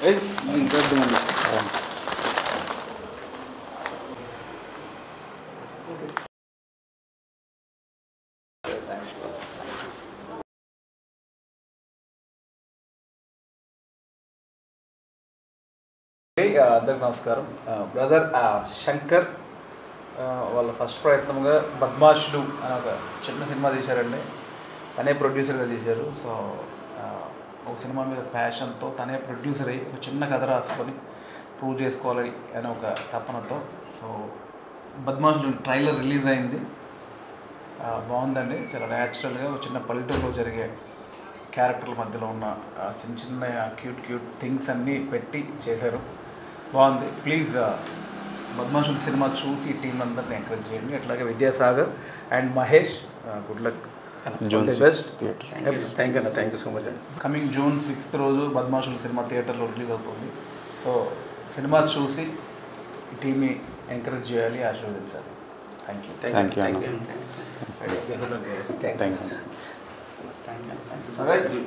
అందరికి నమస్కారం. బ్రదర్ శంకర్ వాళ్ళ ఫస్ట్ ప్రయత్నంగా బద్మాషులు అనే ఒక చిన్న సినిమా తీశారండి. తనే ప్రొడ్యూసర్గా తీశారు. సో ఒక సినిమా మీద ప్యాషన్తో తనే ప్రొడ్యూసర్ అయ్యి ఒక చిన్న కథ రాసుకొని ప్రూవ్ చేసుకోవాలి అనే ఒక తపనతో సో బద్మాషులు ట్రైలర్ రిలీజ్ అయింది. బాగుందండి. చాలా న్యాచురల్గా ఒక చిన్న పల్లెటూరులో జరిగే క్యారెక్టర్ల మధ్యలో ఉన్న చిన్న చిన్న క్యూట్ థింగ్స్ అన్నీ పెట్టి చేశారు. బాగుంది. ప్లీజ్ బద్మాషుల సినిమా చూసి టీం అందరిని ఎంకరేజ్ చేయండి. అట్లాగే Vidyasagar and Mahesh good luck. Best. Thank you so much అండి. కమింగ్ June 6th రోజు బద్మాషుల సినిమా థియేటర్లో రిలీజ్ అవుతుంది. సో సినిమా చూసి టీంని ఎంకరేజ్ చేయాలి, ఆశీర్వదించాలి. Thank you.